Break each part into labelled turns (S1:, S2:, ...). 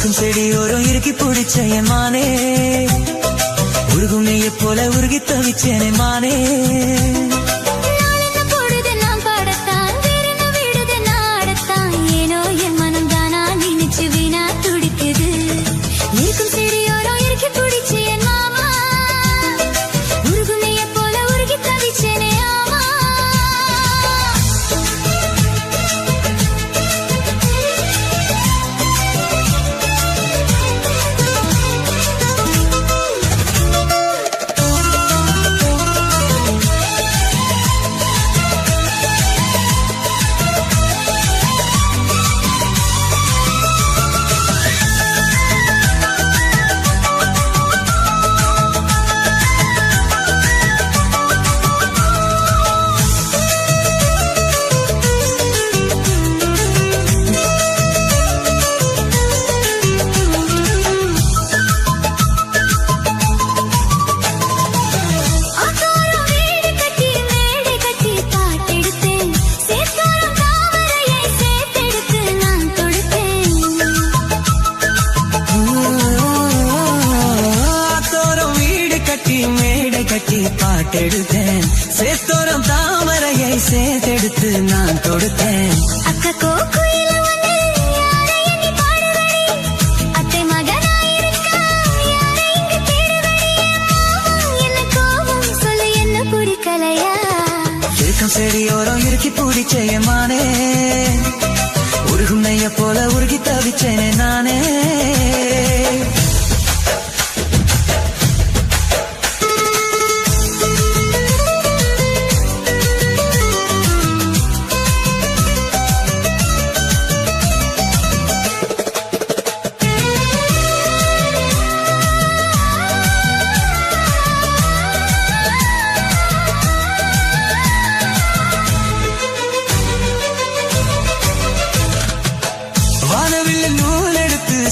S1: இருக்கும் செடியோரம் இறுக்கி பிடிச்ச என் மானே, உருகும் நெய்ய போல உருகி தவிச்சேனே மானே. பாட்டெடுத்தேன் சேத்தோரம் தாமரையை சேர்த்தெடுத்து நான் தொடுத்தேன். அக்கோ குயில வந்து யாரை எண்ணி பாடுவடி, அத்தை மகனாயிருக்கா யாரை இங்கு தேடுவடி. என்ன கோபம் சொல்லு என்ன பிடிக்கலையா, இருக்கும் செடியோரம் இறுக்கி பிடிச்ச என் மானே, உருகும் நெய்ய போல உருகி தவிச்சேனே நானே.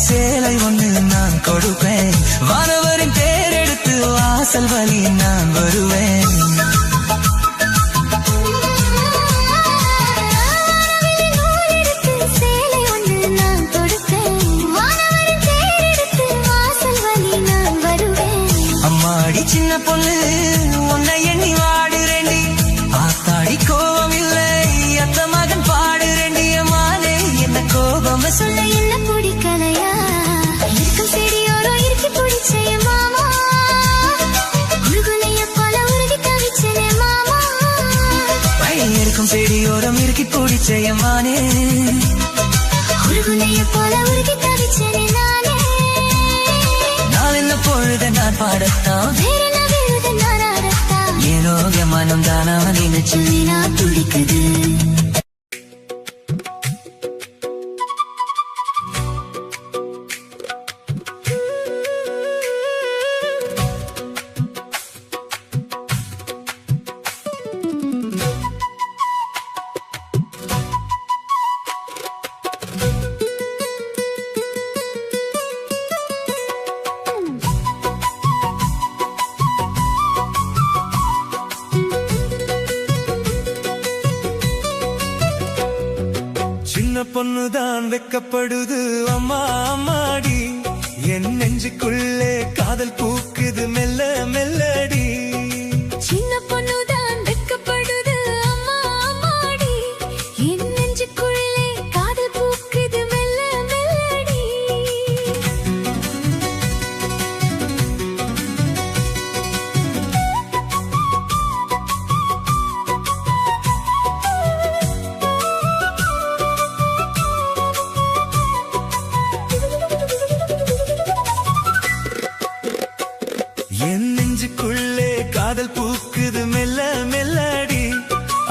S1: சேலை ஒண்ணு நான் கொடுப்பேன், வானவரின் பேரெடுத்து வாசல் வழி நான் வருவேன். சேலை ஒண்ணு நான் கொடுப்பேன், வானவரின் பேரெடுத்து வாசல் வழி நான் வருவேன். அம்மாடி சின்ன பொண்ணு உன்னை எண்ணி வாடுறேண்டி, ஆத்தாடி கோபம் இல்லை அத்த மகன் பாடுறேண்டி. அம்மானே என்ன கோபம் சொல்ல என்ன பிடிக்கலையா, இருக்கும் செடியோரம் இறுக்கி பிடிச்ச என் மாமா, உருகுனைய போல உருகி தவிச்சனே மாமா. இருக்கும் செடியோரம் இறுக்கி பிடிச்ச என் மானே, உருகுனைய போல உருகி தவிச்சனே நானே. நான் என்ன பொழுத நான் பாடத்தான், வேற என்ன விழுத நான் ஆடத்தான், ஏனோ என் மனம் தானா நினைச்சு வீணா துடிக்குது. சின்ன பொண்ணுதான் வெக்கப்படுது அம்மா அம்மாடி, என் நெஞ்சுக்குள்ளே காதல் பூக்குது மெல்ல மெல்லடி. சின்ன பொண்ணுதான் வெக்கப்படுது அம்மா அம்மாடி, என் நெஞ்சுக்குள்ளே காதல் பூக்குது மெல்ல மெல்லடி. என் நெஞ்சுக்குள்ளே காதல் பூக்குது மெல்ல மெல்லடி,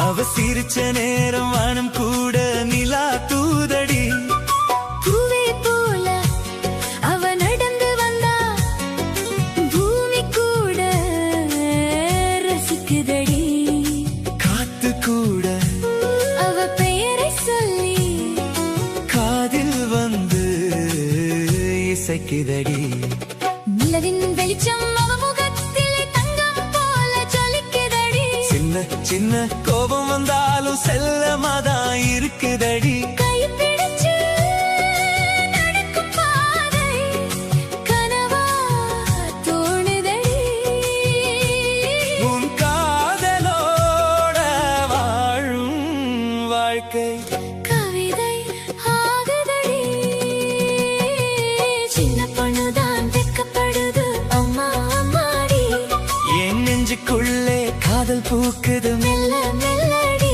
S1: அவ சிரிச்ச நேரம் வானம் கூட நிலா தூதடி. பூவே போல அவ நடந்து வந்தா பூமி கூட ரசிக்குதடி, காத்து கூட அவ பெயரை சொல்லி காதில் வந்து இசைக்குதடி. நிலவின் வெளிச்சம் அவ முகத்திலே தங்கம் போல ஜொலிக்குதடி, சின்ன சின்ன கோபம் வந்தாலும் செல்லமாதான் இருக்குதடி. கை பிடிச்சு நடக்கும் பாதை பூக்குது மெல்ல மெல்லடி.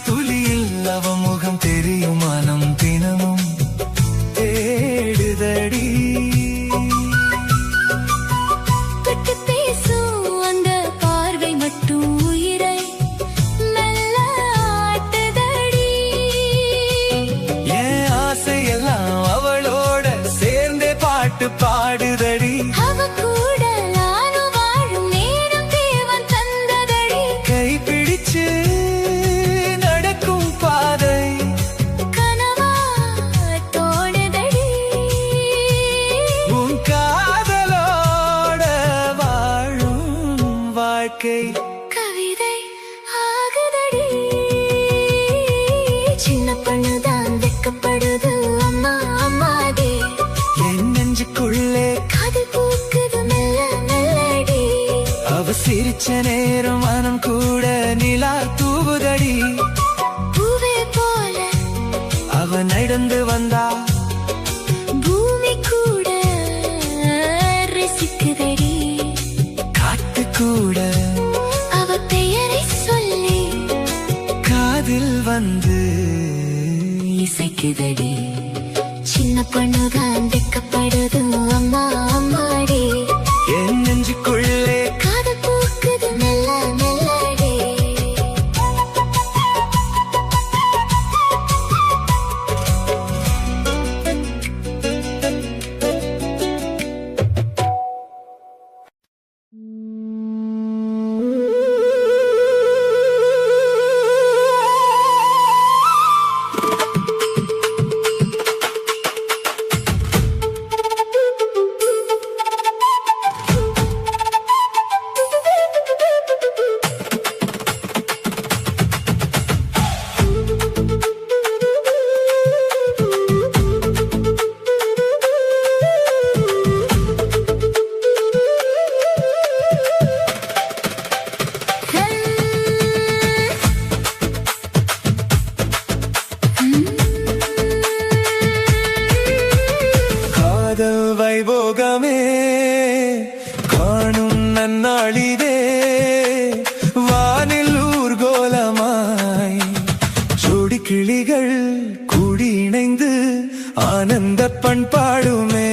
S1: துளியில் அவ முகம் தெரியும் மனம் தினமும் தேடுதடி. தொட்டு பேசும் அந்த பார்வை மட்டும் உயிரை நல்ல ஆட்டுதடி. என் ஆசையெல்லாம் அவளோட சேர்ந்தே பாட்டு பாடுதடி. அவ கூட நானும் வாழும் நேரம் தேவன் தந்ததடி. கை பிடிச்சு கவிதை ஆகுதடி. சின்ன பொண்ணுதான் வெக்கப்படுது அம்மா அம்மாடி. என் நெஞ்சுக்குள்ளே காதல் பூக்குது மெல்ல மெல்லடி. அவ சிரிச்ச நேரம் மனம் கூட நிலா தூவுதடி. பூவே போல அவ நடந்து வந்தா பூமி கூட ரசிக்குதடி. காத்து கூட அவ பெயரை சொல்லி காதில் வந்து இசைக்குதடி. சின்ன பொண்ணுதான் வெக்கப்படுது அம்மா அம்மாடி. என் நெஞ்சுக்குள்ளே காதல் பூக்குது மெல்ல மெல்லடி. வைபோகமே காணும் நன்னாளிதே. வானில் ஊர்கோலமாய் ஜோடி கிளிகள் கூடி இணைந்து ஆனந்த பண்பாடுமே.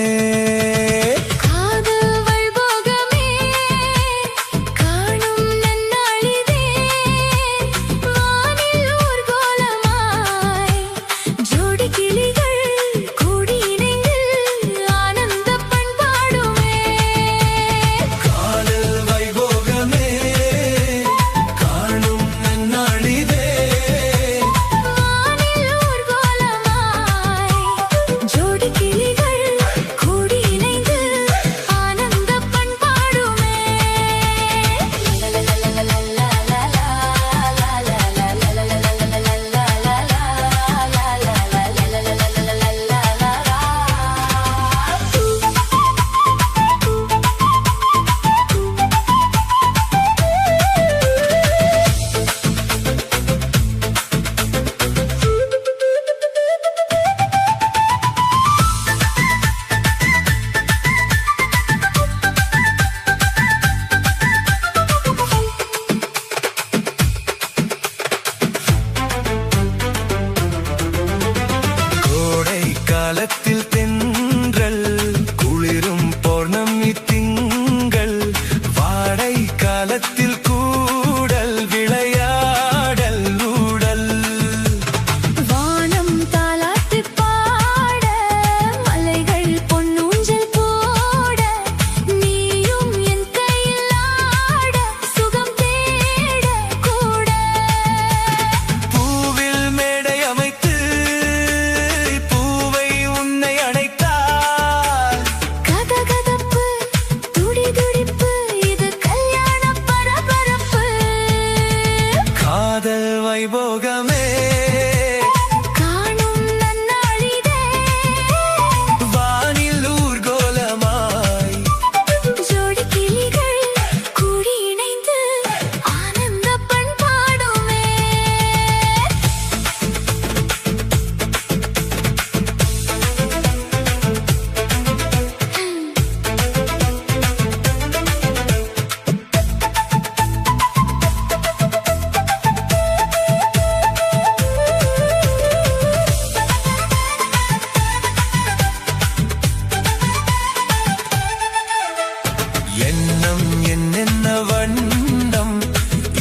S1: வண்ணம்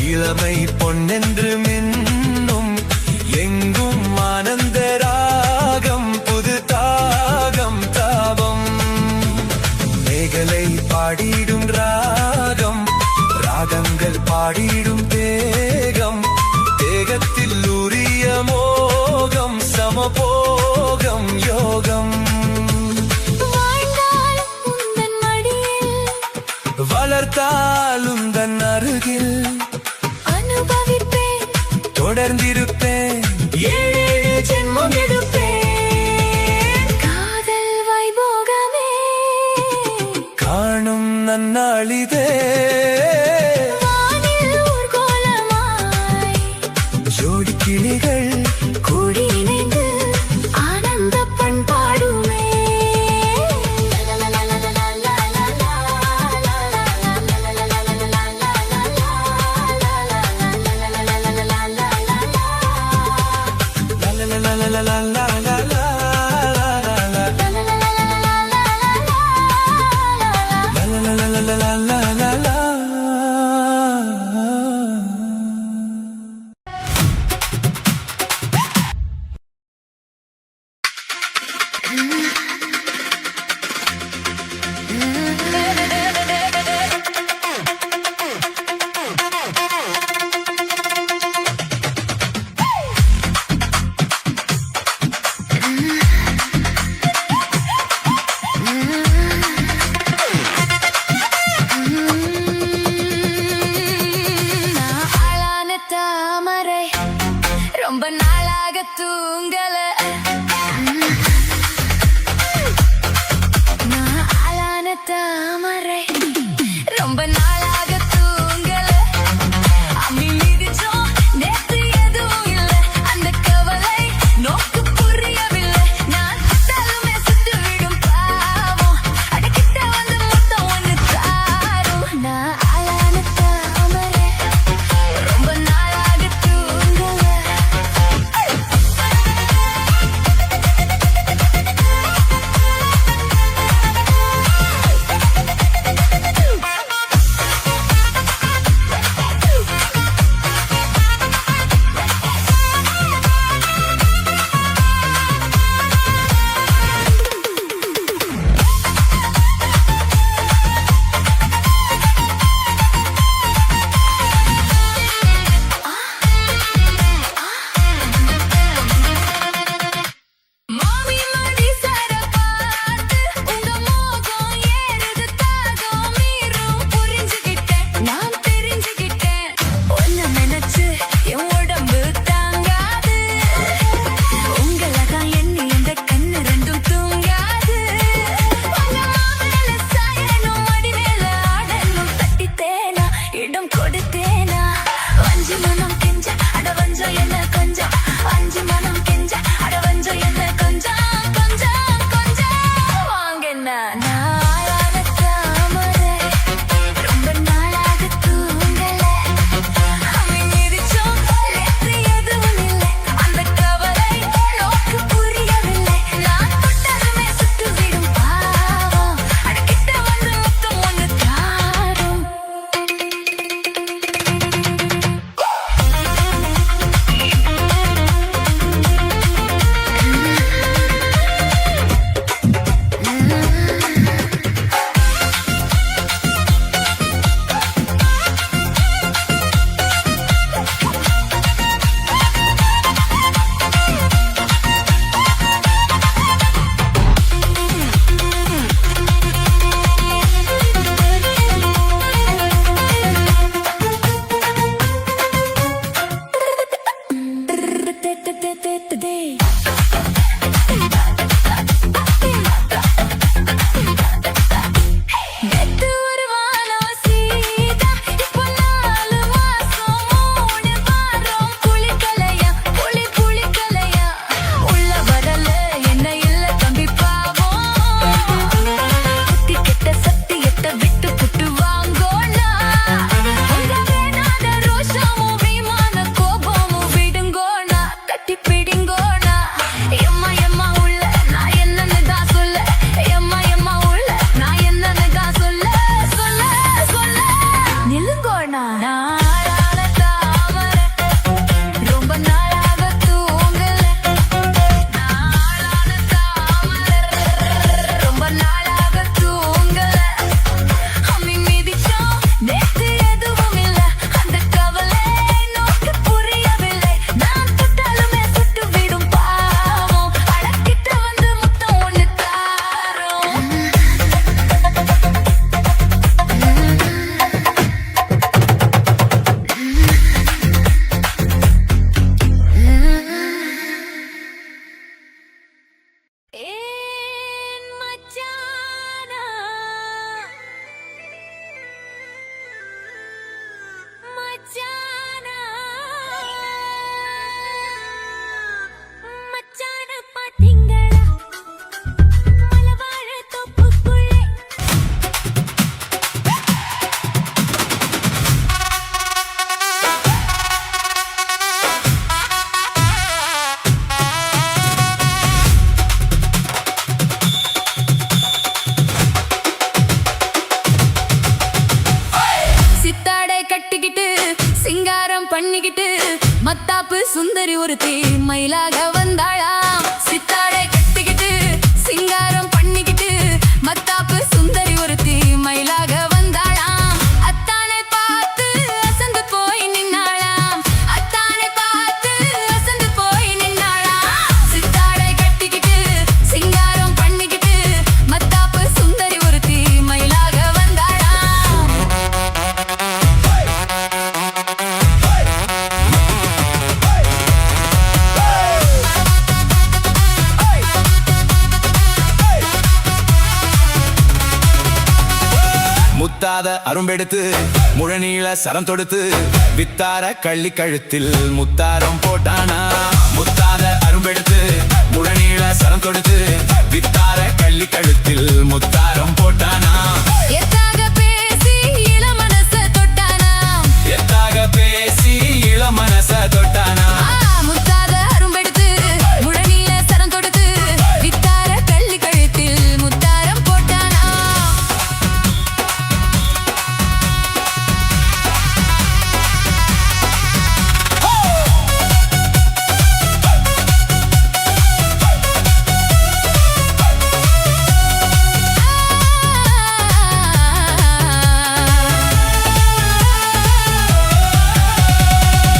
S1: இளமை பொன்னென்று மின்னும் எங்கும் ஆனந்த ராகம் புது தாகம் தாபம் மேகலை பாடிடும் ராகம் ராகங்கள் பாடிடும் தேகம் தேகத்தில் உரிய மோகம் சமபோகம் யோகம் வளர்த்தாலும் தன் அருகில்
S2: அனுபவிப்பேன்
S1: தொடர்ந்திருப்பேன் ஏழு ஜென்மம் எடுப்பேன்
S2: காதல் வைபோகமே
S1: காணும் நன்னாளிதே
S2: வானில் ஊர்கோலமாய்
S1: ஜோடி கிளிகள்
S2: கூடி இணைந்து ஆனந்த பண்பாடுமே
S1: la la la la la la la
S2: பண்ணிக்கிட்டு மத்தாப்பு சுந்தரி ஒருத்தி மயிலாக வந்தாளாம். சித்தாடை கட்டிக்கிட்டு சிங்காரம் பண்ணிக்கிட்டு மத்தாப்பு சுந்தரி ஒருத்தி மயிலாக வந்தாளாம். அத்தானை பார்த்து அசந்து போய் நின்னாளாம். அத்தானை பார்த்து அசந்து போய் நின்னாளாம். சித்தாடை கட்டிக்கிட்டு சிங்காரம் பண்ணிக்கிட்டு மத்தாப்பு சுந்தரி ஒருத்தி மயிலாக வந்தாளாம்.
S3: முத்தாத அரும்பெடுத்து முழநீள சரம் தொடுத்து வித்தார கள்ளி கழுத்தில் முத்தாரம் போட்டானா. முத்தாத அரும்பெடுத்து முழநீள சரம் தொடுத்து வித்தார கள்ளி கழுத்தில் முத்தாரம் போட்டானா.
S2: எத்தாக பேசி இளமனச தொட்டானா.
S3: எத்தாக பேசி இளமனச தொட்டானா.
S2: முத்தாத அரும்பெடுத்து முழநீள சரம் தொடுத்து வித்தார கள்ளி கழுத்தில் முத்தாரம் போட்டானா.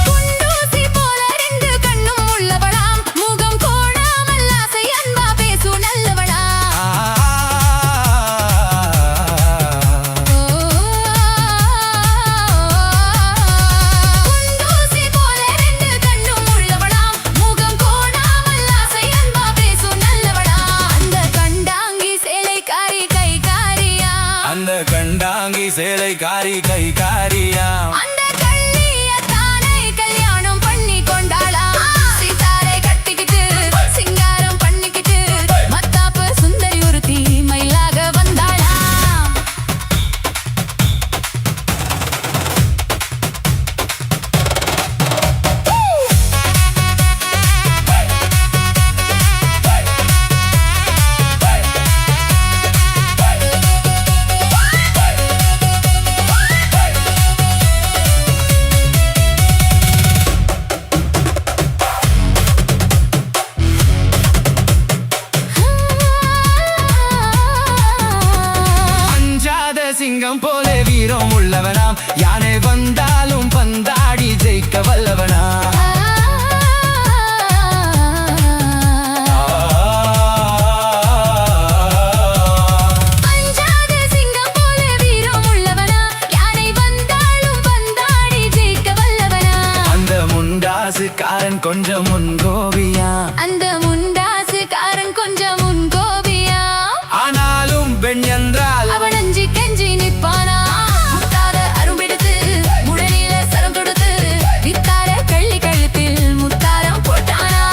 S2: குண்டூசி போல ரெண்டு கண்ணும் உள்ளவளாம். முகம் கோணாமல் ஆசை அன்பா பேசு நல்லவளாம். குண்டூசி போல ரெண்டு கண்ணும் உள்ளவளாம். முகம் கோணாமல் ஆசை அன்பா பேசு நல்லவளாம். அந்த கண்டாங்கி சேலைக்காரி கைகாரியா.
S3: அந்த கண்டாங்கி சேலை காரி கை காரியா.
S2: அந்த கள்ளியத்தானை கல்யாணம் பண்ணி கொண்டாளாம். சீதாரை கட்டிக்கிட்டு சிங்காரம் பண்ணிக்கிட்டு மத்தாப்பு சுந்தரி ஒருத்தி மயிலாக வந்தாளாம்.
S3: அஞ்சாத சிங்கம் போல வீரம் உள்ளவனாம். யானை வந்தாலும் பந்தாடி ஜெயிக்க வல்லவனாம்.
S2: அஞ்சாத சிங்கம் போல வீரம் உள்ளவனா. யானை வந்தாலும் பந்தாடி ஜெயிக்க வல்லவனா.
S3: அந்த முண்டாசுக்காரன் கொஞ்சம் முன்கோபியா.
S2: அந்த முண்டாசுக்காரன் கொஞ்சம் முன்கோபியா.
S3: ஆனாலும் பெண் என்றால்
S2: அவன் அஞ்சி கெஞ்சி நிற்பானா. முத்தாத அரும்பெடுத்து முழநீள சரம் தொடுத்து வித்தார கள்ளி கழுத்தில் முத்தாரம் போட்டானா.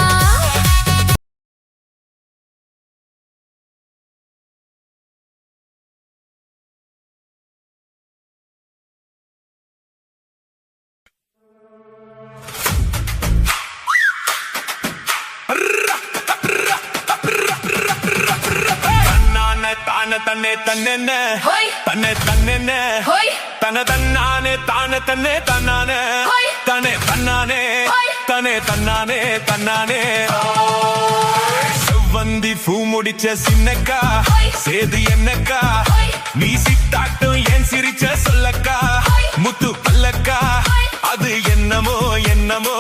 S3: தான தன்னே தன்னென்ன
S2: ஹோய்.
S3: தன்னை தன்னென்ன
S2: ஹோய்.
S3: தன தன்னானே தான தன்னே தன்னானே
S2: ஹோய்.
S3: தனே தன்னானே
S2: ஹோய்.
S3: தனே தன்னானே தன்னானே. செவ்வந்தி பூ முடிச்ச சின்னக்கா
S2: ஹோய்.
S3: சேது என்னக்கா
S2: ஹோய்.
S3: நீ சித்தாட்டும் ஏன் சிரிச்ச சொல்லக்கா.
S2: ஹோய்.
S3: முத்து பல்லக்கா
S2: ஹோய்.
S3: அது என்னமோ என்னமோ.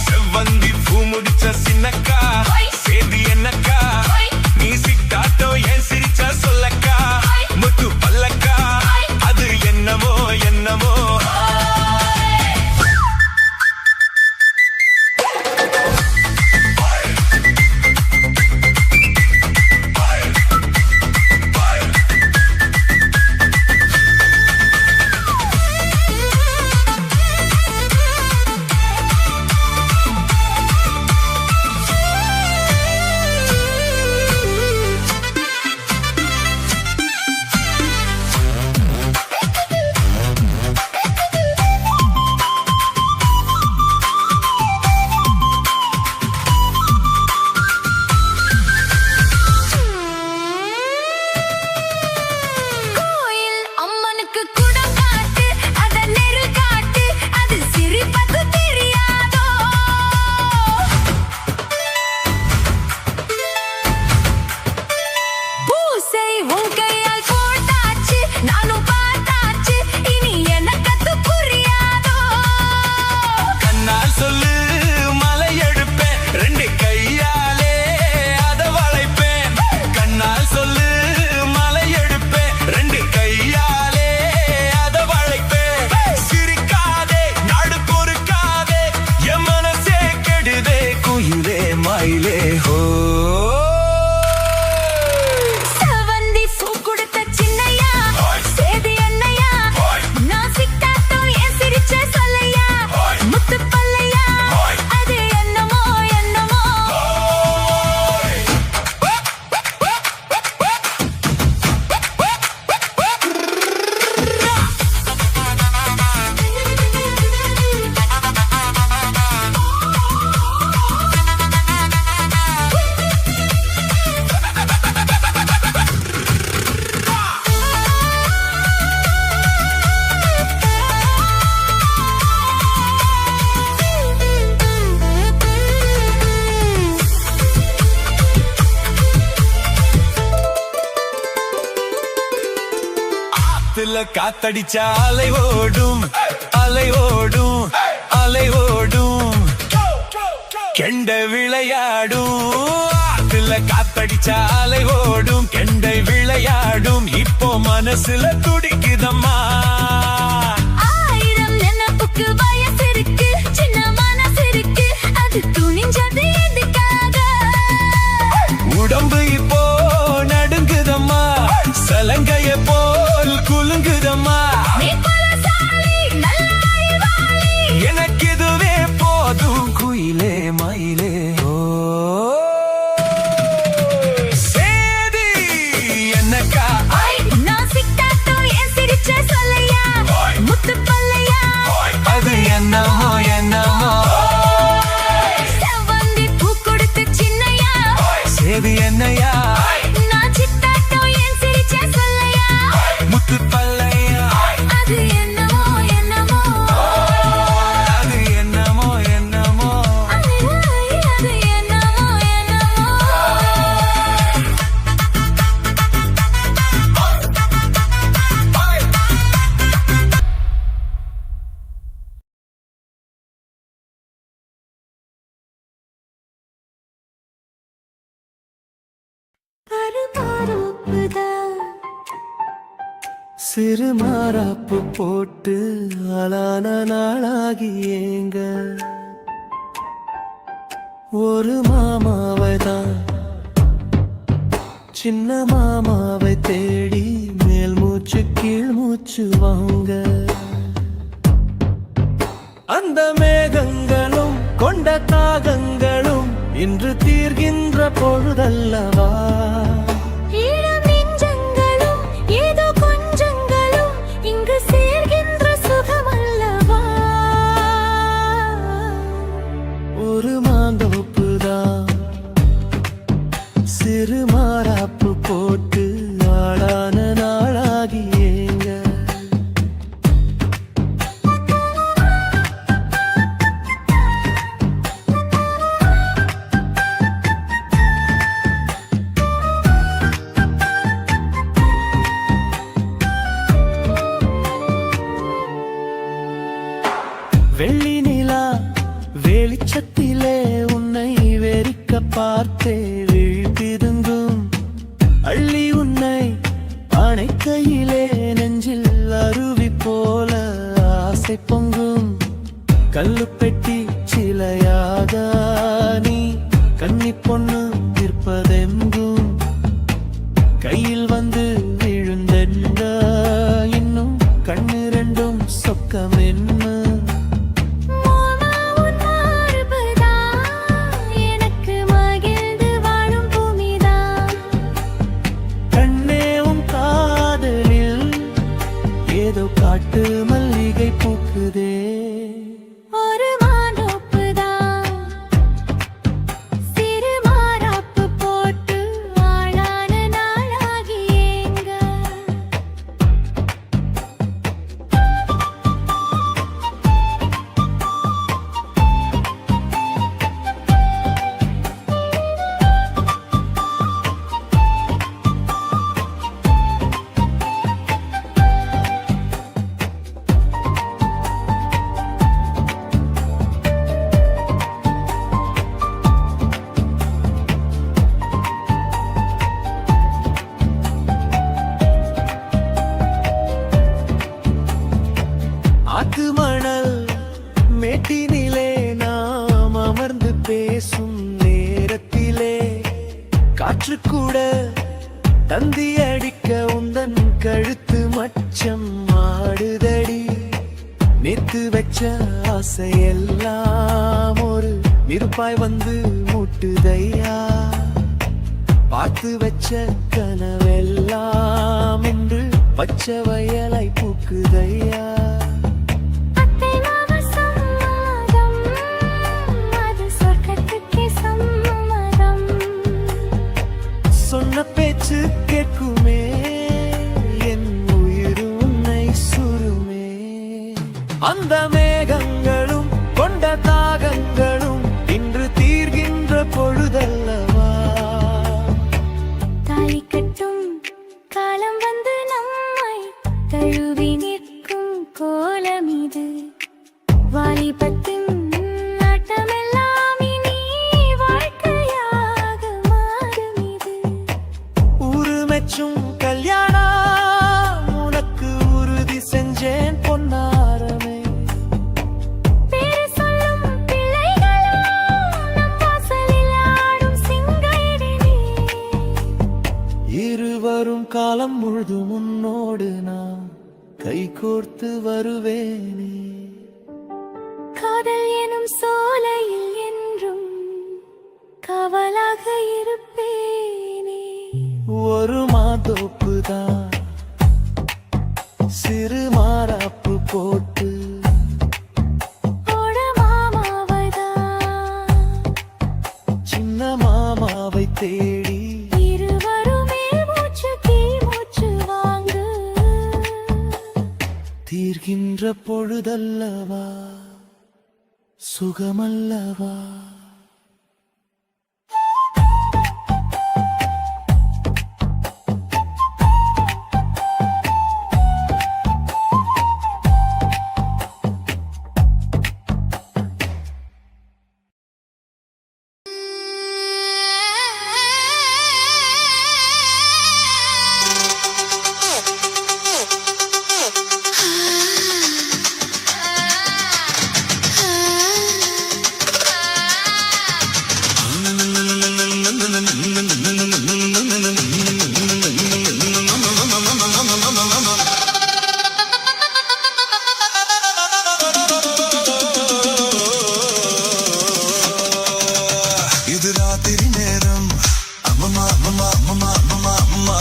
S3: செவ்வந்தி பூ முடிச்ச சின்னக்கா
S2: ஹோய்.
S3: சேது என்னக்கா
S2: ஹோய்.
S3: நீ சித்தாட்டோ ஏன் சிரிச்ச சொல்லக்கா.
S2: ஹோய்.
S3: முத்து பல்லக்கா
S2: ஹோய்.
S3: அது என்னமோ என்னமோ.
S4: ஆத்துல காத்தடிச்சா அலை ஓடும் அலை ஓடும் அலை ஓடும் கெண்டை விளையாடும் ஆத்துல காத்தடிச்சா அலை ஓடும் கெண்டை விளையாடும் இப்போ மனசுல துடிக்குதம்மா
S2: ஆயிரம் நினைப்புக்கு வயசு இருக்கு சின்ன மனசு இருக்கு அது துணிஞ்சது எதுக்காக
S4: உடம்பு இப்போ நடுங்குதம்மா சலங்கைய போல் குலுங்குதம்மா
S2: நீ பலசாலி நல்ல அறிவாளி
S4: எனக்கு இதுவே போதும் குயிலே மயிலே ஓ சேதி என்னக்கா
S2: நான் சிக்காட்டோ என் சிரிச்ச சொல்லையா முத்து பல்லையா
S4: அது என்னமோ என்னமோ
S2: செவ்வந்தி பூ கொடுத்து சின்னையா
S4: சேதி என்னையா
S2: நான் சிக்காட்டோ என் சிரிச்ச சொல்லையா
S4: முத்து பல்லையா
S2: அது என்னமோ என்னமோ
S4: அது என்னமோ என்னமோ
S2: அது என்னமோ என்னமோ
S3: சிறு மாறாப்பு போட்டு ஆளான நாளாகி ஏங்க ஒரு மாமாவை தான் சின்ன மாமாவை தேடி மேல் மூச்சு கீழ் மூச்சு வாங்க அந்த மேகங்களும் கொண்ட தாகங்களும் இன்று தீர்கின்ற பொழுதல்லவா
S2: ஈரம் நெஞ்சங்களும் ஏதோ கொஞ்சங்களும் இங்கு சேர்கின்ற சுகமல்லவா
S3: ஒரு மாந்தோப்புதான் சிறு மாறாப்பு போட்டு ஆளான நாளாகி ஏங்க வெள்ளி நிலா வெளிச்சத்திலே உன்னை வெறிக்க பார்த்தே விழிப்பிருந்தும் அள்ளி உன்னை அணைக்கையிலே நெஞ்சில் அருவி போல ஆசை பொங்கும் கல்லு பெட்டி சிலையாக நீ கன்னி பொண்ணு நிற்பதெங்கும் கையில் வந்து விழுந்தென்ற இன்னும் கண்ணு ரெண்டும் சொக்கம் என்ன
S2: மோனாவுன் மார்புதான் எனக்கு மகிழ்ந்து வாழும் பூமிதான்
S3: கண்ணேவும் காதலில் ஏதோ காட்டு மல்லிகை பூக்குதே
S2: ஒரு மாந்தோப்புதான் சிறு மாறாப்பு போட்டு ஆளான நாளாகி ஏங்க
S3: ஆத்து மணல் மேட்டினிலே நாம் அமர்ந்து பேசும் நேரத்திலே காற்று கூட தந்தி அடிக்க உந்தன் கழுத்து மச்சம் ஆடுதடி நேத்து வச்ச ஆசையெல்லாம் ஒரு நிருப்பாய் வந்து முட்டுதையா பார்த்து வச்ச கனவெல்லாம் இன்று பச்சை வயலாய் பூக்குதையா
S2: அத்தை மாமா சம்மதம் அது சொர்க்கத்துக்கே சம்மதம்
S3: சொன்ன பேச்சு கேட்குமே என் உயிர் உன்னை சுருமே அந்த மேகங்களும் கொண்ட தாகங்களும் இன்று தீர்கின்ற பொழுதல்லவா
S2: தாலி கட்டும் காலம் வந்து நம்மை தழுவ
S4: செஞ்சேன் பொன்னாரமே.
S1: பேரு சொல்லும் பிள்ளைகளோ நம் வாசலில் ஆடும் சிங்காரி நீ.
S4: இருவரும் காலம் முழுதும் உன்னோடு நான் கைகோர்த்து வருவேனே.
S1: காதல் எனும் சோலையில் என்றும் காவலாக இருப்பேனே.
S4: ஒரு மாதோப்புதான் சிறு மாறாப்பு போட்டு
S1: ஓட மாமாவதான்
S4: சின்ன மாமாவை தேடி
S1: இருவருமே மூச்சு தீ மூச்சு வாங்கு.
S4: தீர்கின்ற பொழுதல்லவா சுகமல்லவா. இது ராத்திரி நேரம் அம்மம்மா அம்மம்மா அம்மம்மா அம்மம்மா அம்மா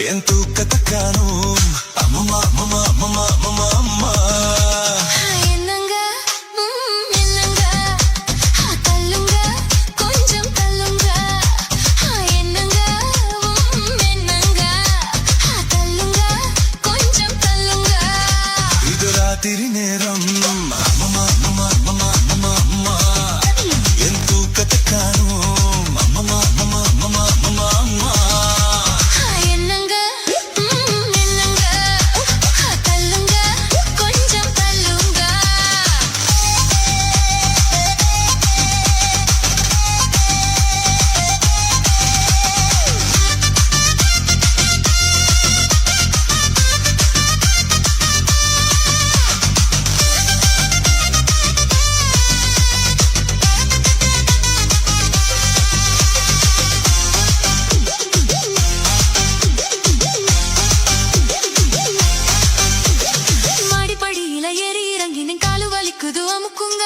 S4: என் தூக்கத்தை காணும் அம்மம்மா அம்மம்மா அம்மம்மா அம்மம்மா அம்மா.
S2: என்னங்க என்னங்க தள்ளுங்க கொஞ்சம் தள்ளுங்க என்னங்க என்னங்க தள்ளுங்க கொஞ்சம் தள்ளுங்க.
S4: இது ராத்திரி நேரம் அம்மம்மா அம்மம்மா அம்மம்மா அம்மம்மா அம்மா என் தூக்கத்தை காணும் அம்மம்மா அம்மம்மா அம்மம்மா அம்மம்மா அம்மா.
S2: என்னங்க என்னங்க தள்ளுங்க கொஞ்சம் தள்ளுங்க. மாடிப்படியில ஏறி இறங்கின காலு வலிக்குது அமுக்குங்க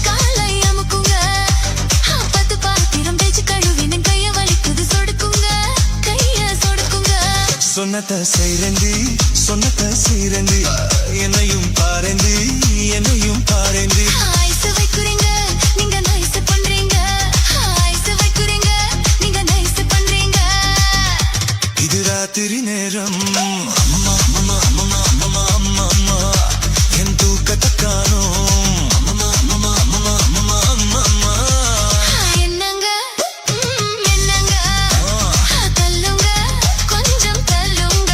S2: காலை அமுக்குங்க. பத்து பாத்திரம் தேய்ச்சி கழுவின கைய வலிக்குது சொடுக்குங்க கைய சொடுக்குங்க.
S4: சொன்னத செய்றேந்தி சொன்னத செய்றேந்தி என்னையும் பாரேந்தி என்னையும் பாரேந்தி.
S2: ஐஸ் வைக்குறீங்க நீங்க நைஸ் பண்றீங்க ஐஸ் வைக்குறீங்க நீங்க நைஸ் பண்றீங்க.
S4: இது ராத்திரி நேரம் அம்மம்மா அம்மம்மா அம்மம்மா அம்மம்மா அம்மா அம்மா என் தூக்கத்தை காணும் அம்மம்மா அம்மம்மா அம்மம்மா அம்மம்மா அம்மா அம்மா.
S2: என்னங்க என்னங்க தள்ளுங்க கொஞ்சம் தள்ளுங்க.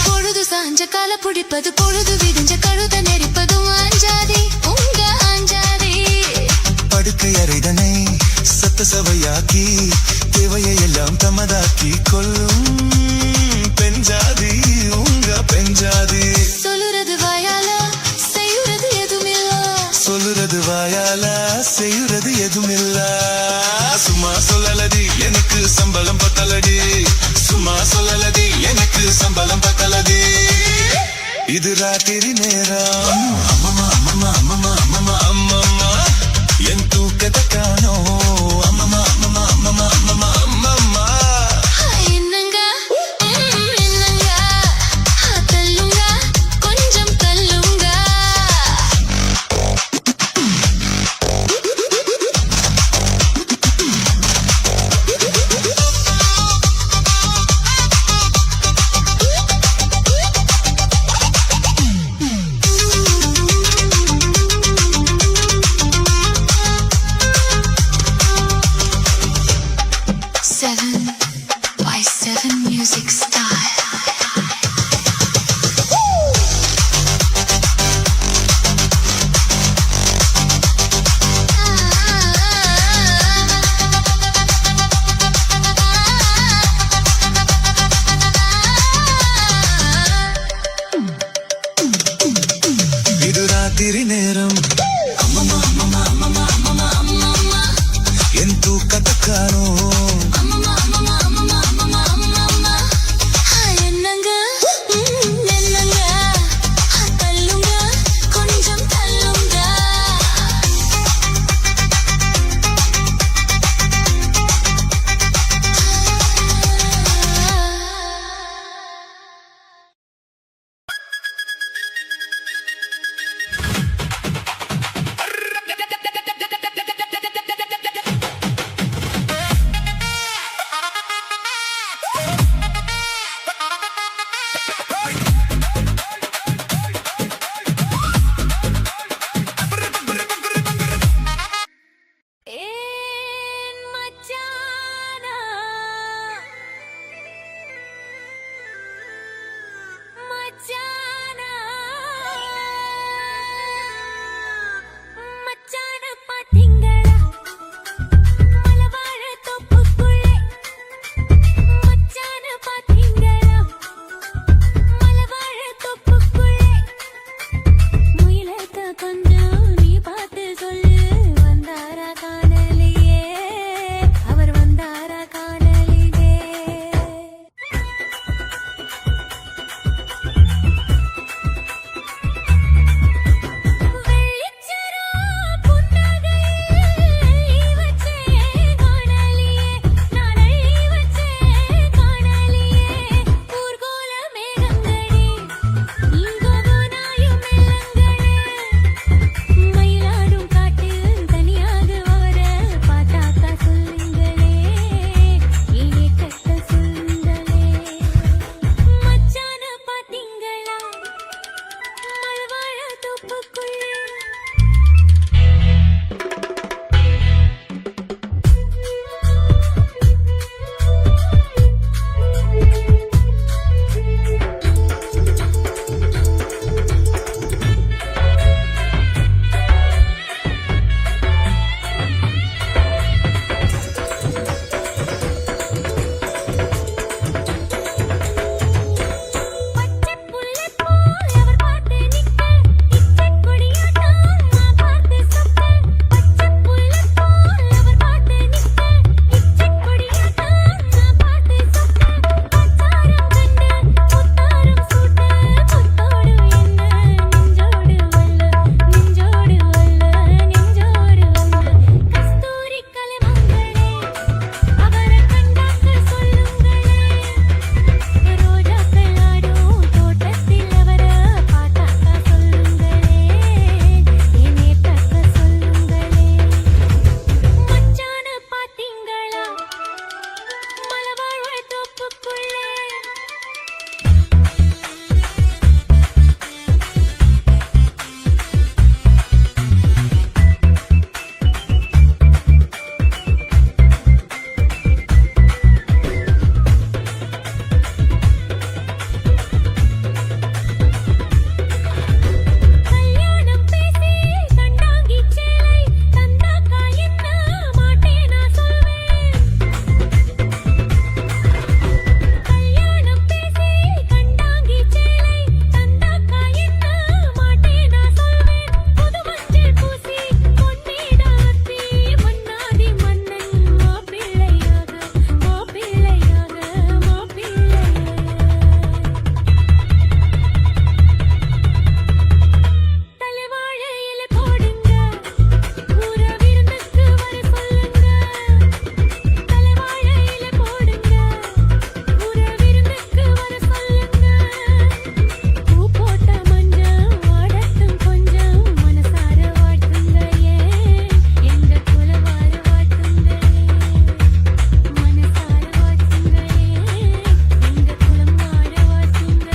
S2: பொழுது சாஞ்ச கால புடிப்பது பொழுது விடிஞ்ச கழுத நெரிப்பதும் அஞ்சாதே உங்க அஞ்சாதே.
S4: படுக்கை அறைதனை சத்த சபையாக்கி தேவையை எல்லாம் தமதாக்கி கொள்ளும் பெஞ்சாதி உங்க பெஞ்சாதி.
S2: சொல்லுறது வாயால செய்யுறது எதுமில்ல
S4: சொல்லுறது வாயால செய்யுறது எதுமில்ல. சும்மா சொல்லலடி எனக்கு சம்பளம் பத்தலடி சும்மா சொல்லலடி எனக்கு சம்பளம் பத்தலடி. இது ராத்திரி நேரம் அம்மம்மா அம்மம்மா அம்மம்மா அம்மம்மா அம்மம்மா என் தூக்கத்தை காணோம் அம்மம்மா அம்மம்மா அம்மம்மா அம்மம்மா அம்மம்மா.
S2: என்னங்க என்னங்க தள்ளுங்க கொஞ்சம் தள்ளுங்க.
S4: ராத்திரி நேரம் என் தூக்கத்தை காணோம்
S2: என்னங்க என்னங்க தள்ளுங்க கொஞ்சம் தள்ளுங்க ஏன் மச்சானா மச்சானா மச்சான பாத்தீங்களா மலவாழ தோப்புக்குள்ளே மச்சான பாத்தீங்களா மலவாழ தோப்புக்குள்ளே முயலத்த கொஞ்சம் நீ பார்த்து சொல்லு வந்தாரா காணலியே அவர் வந்தாரா காணலியே வெள்ளிச்சரா புன்னகையில் வச்சே காணலியே நானை வச்சே காணலியே ஊர்கோல மேகங்களே இங்கோனாயும் மெல்லங்களே மயிலாடும் காட்டில் தனியாக வர பார்த்தாக்கா சொல்லுங்களே இனி கட்ட சொல்லுங்களே மச்சான பாத்தீங்களா மலவாழ தோப்புக்குள்ளே பச்சை புல்லை போல் அவர் பார்த்து நிற்க இச்சை கொடியாட்டம் நான் பார்த்து சொக்க பச்சை புல்லை போல் அவர் பார்த்து நிற்க இச்சை கொடியாட்டம் நான் பார்த்து சொக்க பச்சாரம் கண்டு முத்தாரம் சூட்ட முத்தோடு என்ன நெஞ்சோடு வல்ல நெஞ்சோடு வல்ல நெஞ்சோடு வல்ல கஸ்தூரி கலைமங்களே அவரை கண்டாக்க சொல்லுங்களே ரோஜாக்கள் ஆடும் தோட்டத்தில் அவரை பார்த்தாக்கா சொல்லுங்களே என்னை தக்க சொல்லுங்களே மச்சான பாத்தீங்களா மலவாழ் தோப்புக்குள்ளே கல்யாணம் பேசி கண்டாங்கி சேலை தந்தாக்கா என்ன மாட்டேனா சொல்வேன் கல்யாணம் பேசி கண்டாங்கி சேலை தந்தாக்கா என்ன மாட்டேனா சொல்வேன் புது மஞ்சள் பூசி பொன்னீடாத்தி மன்னாதி மன்னன் மாப்பிள்ளையாக மாப்பிள்ளையாக மாப்பிள்ளையாக தலைவாழையில போடுங்க ஊர விருந்துக்கு வர சொல்லுங்க தலைவாழையில போடுங்க ஊர விருந்துக்கு வர சொல்லுங்க பூ போட்ட மஞ்சள் வாடட்டும் கொஞ்சம் மனசார வாழ்த்துங்க எங்க குலவார வாழ்த்துங்க மனசார வாழ்த்துங்க எங்க குலம் வார வாழ்த்துங்க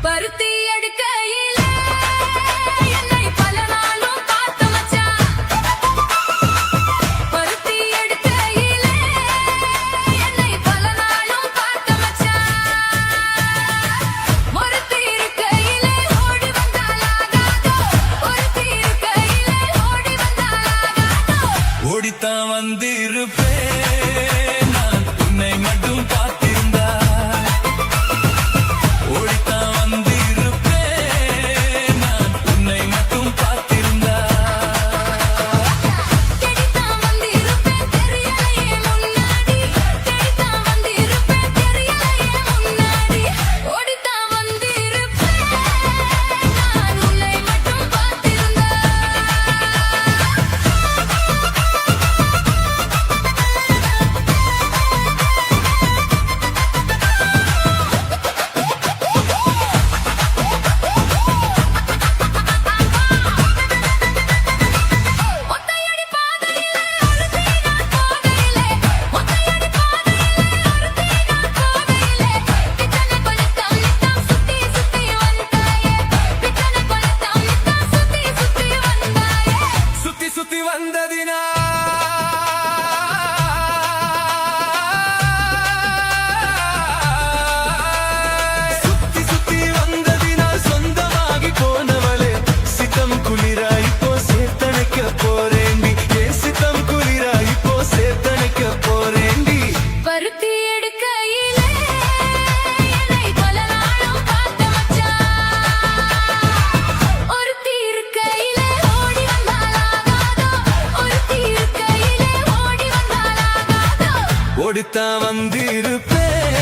S2: பருத்தி எடுக்கையில்
S3: ஓடித்தான் வந்திருப்பேன்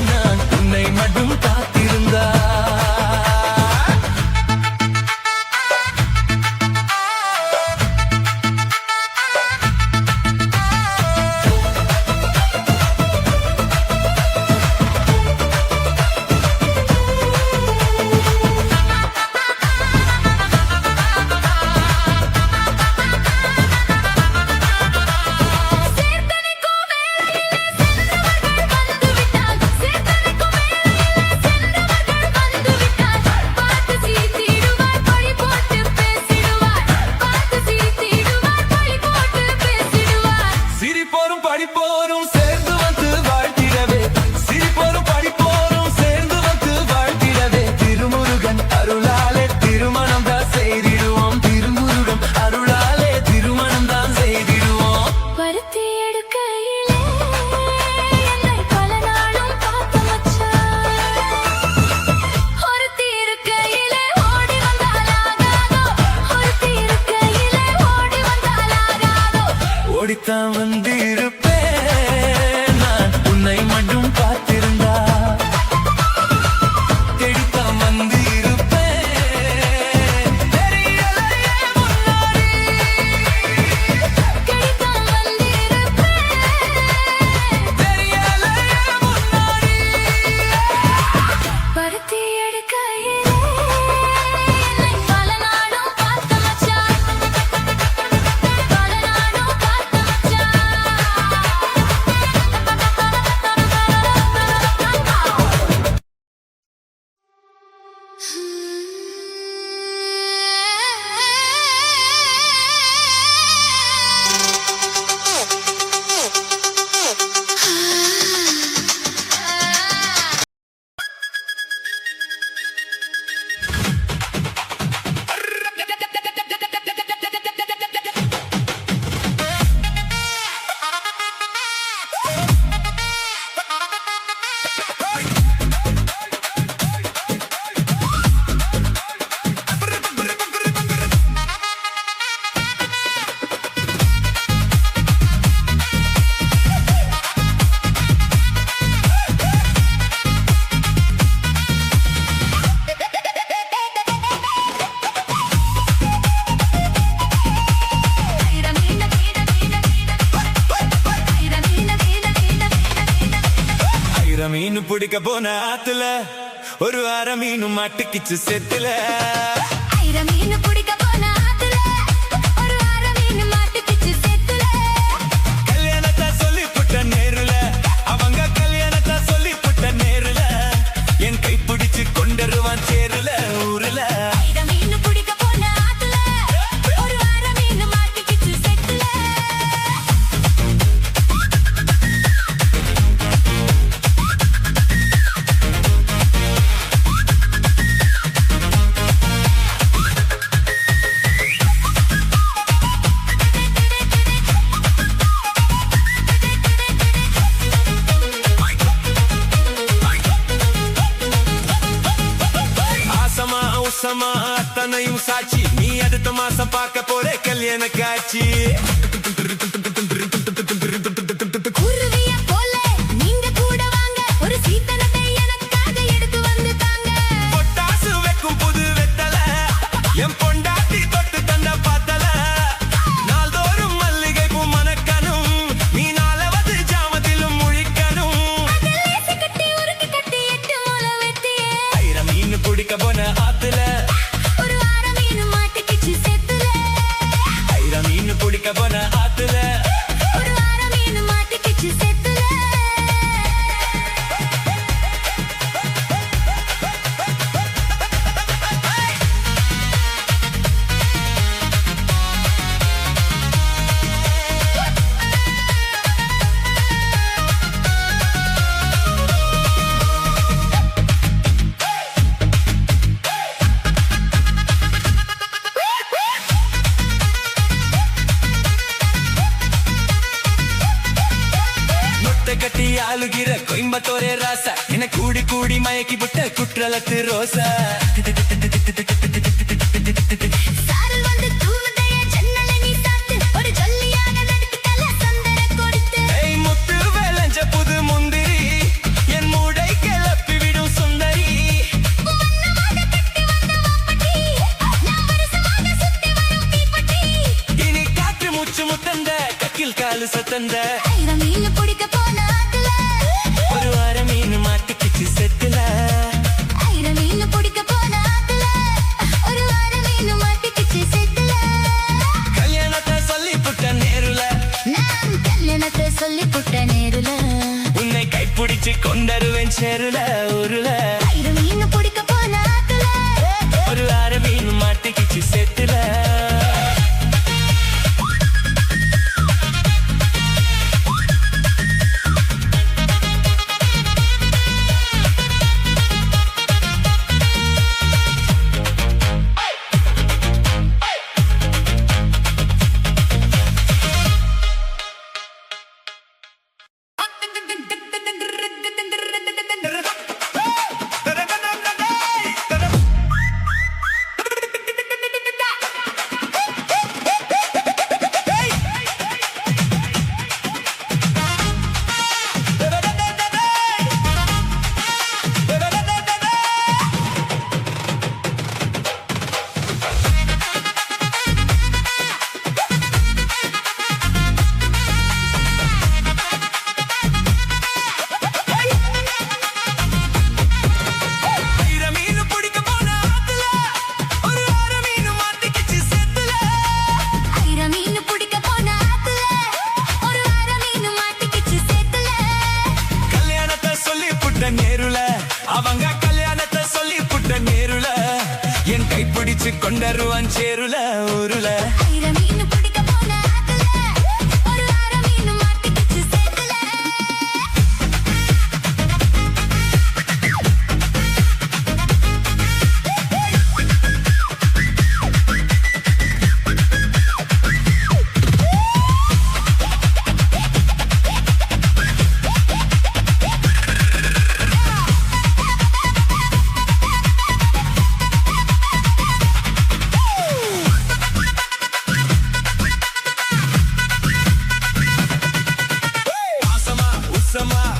S3: நான் உன்னை மட்டும் காத்திருந்தா சிரிப்போரும் படிப்போரும் சேர்ந்து வந்து வாழ்த்திடவே சிரிப்போரும் படிப்போரும் சேர்ந்து வந்து வாழ்த்திடவே திருமுருகன் அருளாலே திருமணம் தான் செய்திடுவோம் திருமுருகன் அருளாலே திருமணம் தான் செய்திடுவோம்
S2: பருத்தி எடுக்கையிலே என்னை பல நாளும் பார்த்த மச்சான் ஒருத்தி இருக்கையிலே ஓடி வந்தாலாகாதோ ஒருத்தி இருக்கையிலே ஓடி வந்தாலாகாதோ
S3: ஓடித்தான் வந்திருப்பேன் நான் உன்னை மட்டும் பார்த்திருந்தா தேடித்தான் வந்திருப்பேன் தெரியலையே முன்னாடி
S2: கிடைத்தான் வந்திருப்பேன்
S3: தெரியலையே முன்னாடி
S2: பருத்தி எடுக்கையிலே என்னை பல நாளும் பார்த்த மச்சான் பல நாளும் பார்த்த மச்சான்
S3: மீன் பிடிக்க போன ஆத்துல ஒரு அரை மீன் மாட்டுக்கிச்சு செத்துல
S2: ஐர மீன் பிடிக்க போன ஆத்துல ஒரு அரை மீன் மாட்டுக்கிச்சு செத்துல
S3: கல்யாணத்தை சொல்லி புட்ட நேருல அவங்க கல்யாணத்தை சொல்லி புட்ட நேருல என் கை பிடிச்சு கொண்டருவான் சேருல ஊருல
S2: ஐர மீன் பிடிக்க போன ஆத்துல ஒரு அரை மீன் மாட்டுக்கிச்சு செத்துல
S3: ஆசமா அத்தனையும் சாட்சி நீ அடுத்த மாசம் பார்க்க போற கல்யாண காட்சி
S2: குருவிய போல நீங்க கூட வாங்க ஒரு சீத்தனத்தை எனக்காக எடுத்து வந்து தாங்க
S3: பொட்டாசு வைக்கும் புது வெத்தல என் பொண்டாட்டி தொட்டு தந்த பாத்தல நாள்தோறும் மல்லிகை பூ மணக்கணும் நீ நாளவது ஜாமத்திலும் முழிக்கணும்
S2: அகலேசி கட்டி உருக்கி கட்டி 8 மூளை வெட்டியே
S3: ஐர மீன் பிடிக்க போன ஆத்துல
S2: ஒரு அரை மீன் மாட்டுக்கிச்சு செத்துல
S3: ஐர மீன் பிடிக்க போன ஆத்துல
S2: ஒரு அரை மீன் மாட்டுக்கிச்சு செத்துல
S3: கட்டி ஆளுகிற கோயம்பத்தோரே ராசா என கூடி கூடி மயக்கி விட்ட குற்றலத்து ரோசா
S2: சாரல் வந்து தூவுதைய ஜன்னலை நீ சாத்து ஒரு ஜொல்லியாக நடித்து தல சந்தன கொடுத்து
S3: முத்து வேலை கொலுச தந்த
S2: ஐர மீன் பிடிக்க போன ஆத்துல
S3: ஒரு வார மீன் மாட்டிக்கிச்சு செத்துல
S2: ஐர மீன் பிடிக்க போன ஆத்துல ஒரு வார மீன் மாட்டிக்கிச்சு செத்துல
S3: கல்யாணத்தை சொல்லி புட்ட நேருல
S2: நான் கல்யாணத்தை சொல்லி புட்ட நேருல
S3: உன்னை கைப்பிடிச்சு கொண்டருவேன் சேருல ஊருல
S2: ஐர மீன் பிடிக்க போன ஆத்துல
S3: ஒரு வார மீன் மாட்டிக்கிச்சு செத்துல நேருல அவங்க கல்யாணத்தை சொல்லி புட்ட நேருல என் கைப்பிடிச்சு கொண்டருவான் சேருல ஊருல
S2: ஐர மீன் பிடிக்க போன ஆத்துல ஒரு வார மீன் மாட்டிக்கிச்சு செத்துல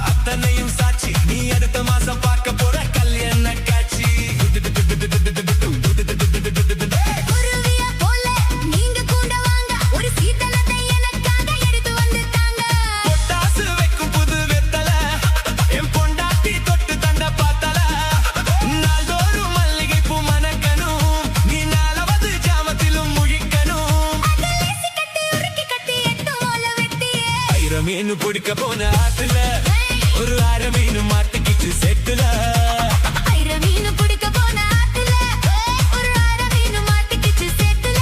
S3: அத்தனையும் சாட்சி நீ அடுத்த மாசம் பார்க்க போற கல்யாண காட்சி
S2: குருவியா போல நீங்க கூட வாங்க ஒரு சீதனத்தை எனக்காக எடுத்து வந்துட்டாங்க
S3: பொட்டாசு வைக்கும் புது வெத்தல என் பொண்டாட்டி தொட்டு தந்த பார்த்தல நாள்தோறும் மல்லிகை பூ மணக்கணும் நீ நாலாவது ஜாமத்திலும் முழிக்கணும்
S2: கட்டி உருக்கி கட்டி எட்டு ஓல வெட்டியே
S3: ஐர மீன் பிடிக்க போன ஆத்துல ஒரு அரை மீன் மாட்டிக்கிச்சு செட்டுல
S2: ஐர மீன் பிடிக்க போன ஆத்துல ஒரு வார மீன் மாட்டிக்கிச்சு செத்துல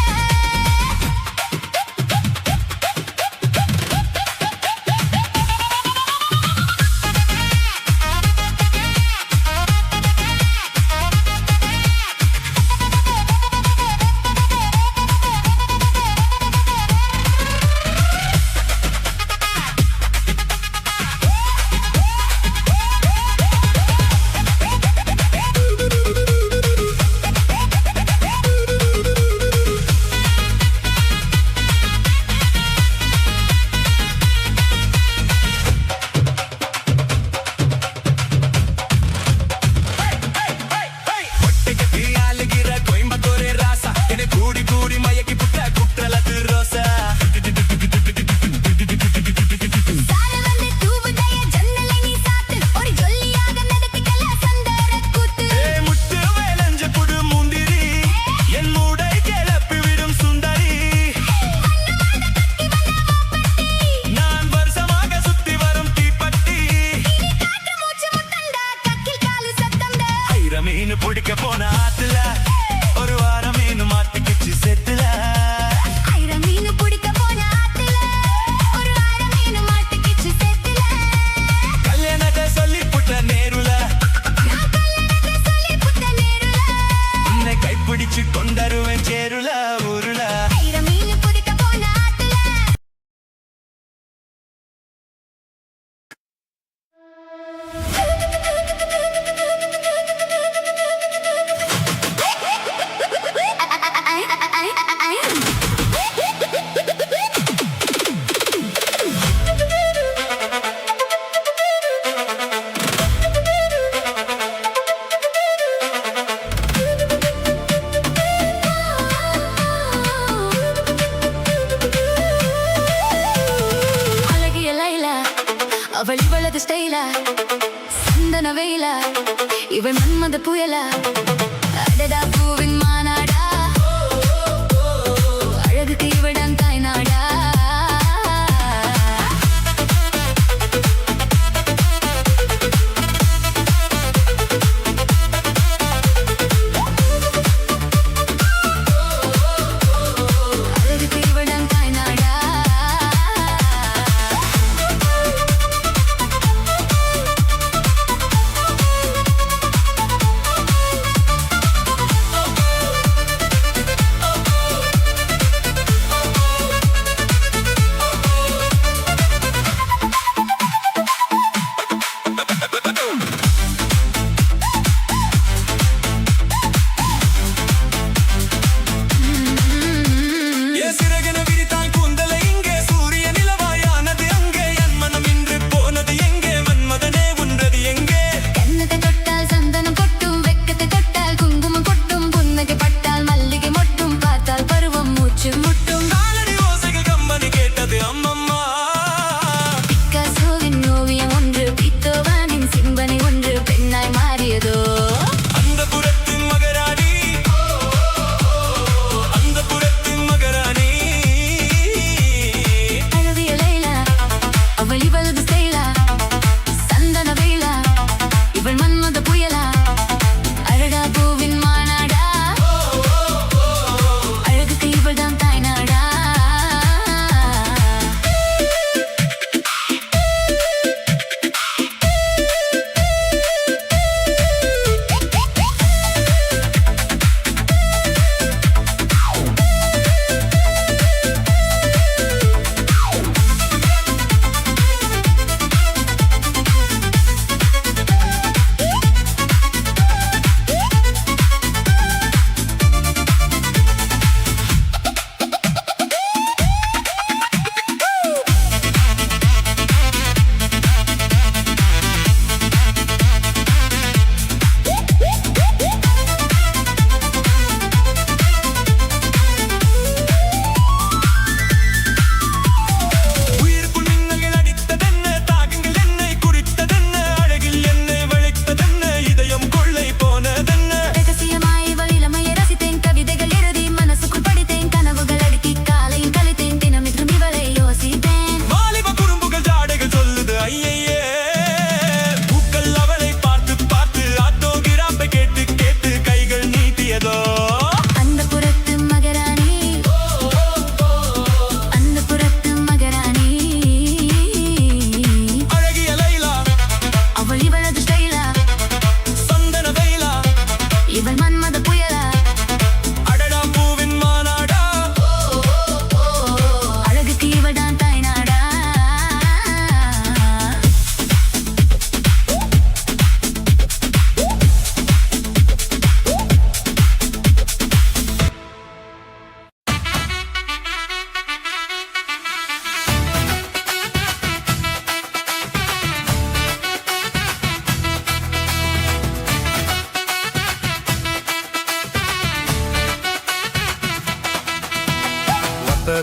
S3: மீன் பிடிக்க போன ஆத்துல ஒரு வாரம் மீன் மாட்டிக்கிச்சு செத்துல
S2: ஐர மீன் பிடிக்க போன ஆத்துல ஒரு வார மீன் மாட்டிக்கிச்சு செத்துல
S3: கல்யாணத்தை சொல்லி புட்ட நேருல
S2: நான் கல்யாணத்தை சொல்லி புட்ட நேருல
S3: உன்னை கைப்பிடிச்சு கொண்டருவேன் சேருல ஊருல
S2: ஐர மீன் பிடிக்க போன ஆத்துல வளது ஸ்டைலா சந்தன வெயிலா இவள் மன்மத புயலா அடடா பூவின் மாநாடா அழகுக்கு இவடன் தாய்நாடா அழகுக்கு இவடன் தாய்நாடா
S3: என் சிறகென விரித்தால் கூந்தலை இங்கே சூரிய நிலவாயானது அங்கே என் மனம் இன்று போனது எங்கே மன்மதனே உன்றது எங்கே
S2: கண்ணத்தை தொட்டால் சந்தனம் கொட்டும் வெக்கத்தை தொட்டால் குங்குமம் கொட்டும் புன்னகை பட்டால் மல்லிகை மொட்டும் பார்த்தால் பருவம் மூச்சு முட்டும்
S3: நாலடி ஓசைகள் கம்பனி கேட்டது அம்மம்மா
S2: பிக்காசோவின் ஓவியம் ஒன்று பீத்தோவனின் சிம்பனி ஒன்று பெண்ணாய் மாறியதோ
S3: அந்த புறத்தின் மகராணி அந்த புறத்தின் மகராணி
S2: அழவிய லைலா அவள் இவளது ஸ்டைலா சந்தன வெயிலா இவள் மன்மத புயலா அழகா பூவின் மாநாடா அழகுக்கு இவள்தான் தாய்நாடா
S3: உயிருக்குள் மின்னல்கள் அடித்ததென்ன தாகங்கள் என்னை குறித்ததென்ன அழகில் என்னை வளைத்ததென்ன இதயம் கொள்ளை போனதென்ன
S2: ரகசியமாய் இவள் இளமையை ரசித்தேன் கவிதைகள் எழுதி மனசுக்குள் படித்தேன் கனவுகள் அடுக்கி காலையில் கழித்தேன் தினமிற்றும் இவளை யோசித்தேன்
S3: வாலிப குறும்புகள் ஜாடைகள் சொல்லுது ஐயையே பூக்கள் அவளை பார்த்து பார்த்து ஆட்டோகிராப்பை கேட்டு கேட்டு கைகள் நீட்டியதோ
S2: அந்த புறத்து மகராணி அந்த புறத்து மகராணி
S3: அழகிய லைலா
S2: அவள் இவளது ஸ்டைலா
S3: சந்தன வெயிலா
S2: இவள் மன்மத புயலா
S3: அடடா பூவின் மாநாடா
S2: அழகுக்கு இவள்தான் தாய்நாடா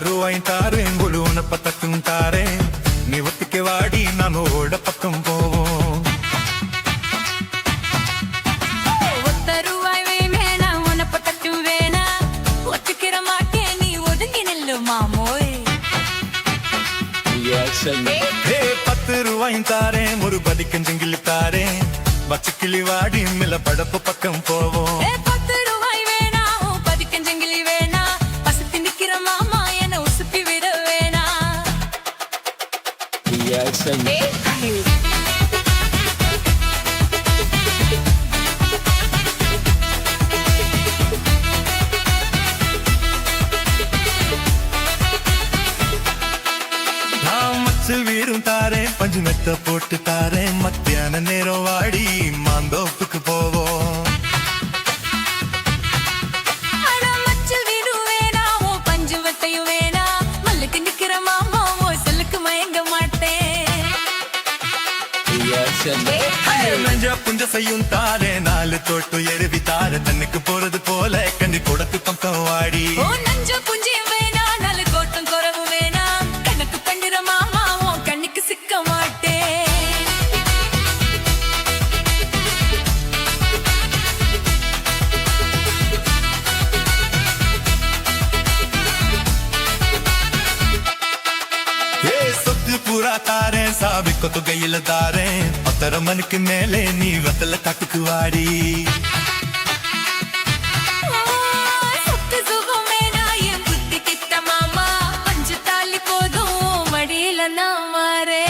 S4: ரூபாயும் தாரேன் குழு உனப்பத்தக்கும் தாரேன் நீ ஒத்திக்க வாடி நாம ஓட பக்கம் போவோம்
S2: ஒத்த ரூபாய் வேணா உனப்ப தட்டு வேணா ஒத்துக்கிற மாட்டேன் நீ ஒதுங்கி நில்லு மாமோய்
S4: ஏ 10 ரூபாயும் தாரேன் ஒரு பதிக்கஞ்சிங்கிலி தாரேன் வச்சு கிளி வாடி மில்ல படப்பு பக்கம் போவோம்
S2: 10 ரூபாய் வேணா பதிக்கஞ்சங்கிலி வேணா பசத்தி நிக்கிற மாமா என்ன உசுப்பி விட வேணா
S4: நான் மச்சல் வீரும் தாரேன் பஞ்சு மெத்த போட்டு தாரேன் மத்தியான நேரம் வாடி மாந்தோப்புக்கு போவோம்
S2: அட மச்சல் வீடு வேணா ஓ பஞ்சு வட்டையும் வேணா மல்லுக்கு நிக்கிற மாமா ஓ சொல்லுக்கு மயங்க மாட்டேன்
S4: நெஞ்ச புஞ்ச செய்யும் தாரே 4 தோட்டு எருவி தார தன்னுக்கு போறது போல கண்டி கொடுத்து பக்கம் வாடி
S2: ஓ நஞ்ச புஞ்சி வேணா நாலு கோட்டம் குறவு வேணா கணக்கு பண்ணிர மாமா ஓ கண்ணுக்கு சிக்க மாட்டேன்
S4: பூரா தாரேன் சாவி கொத்துகையில தாரேன் 10:30 மணிக்கு மேலே நீ வத்தல காட்டுக்கு வாடி
S2: சொத்து சுகமே நான் என் புத்தி கிட்ட மாமா பஞ்சு தாலி போதும் மடியில நான் மாறே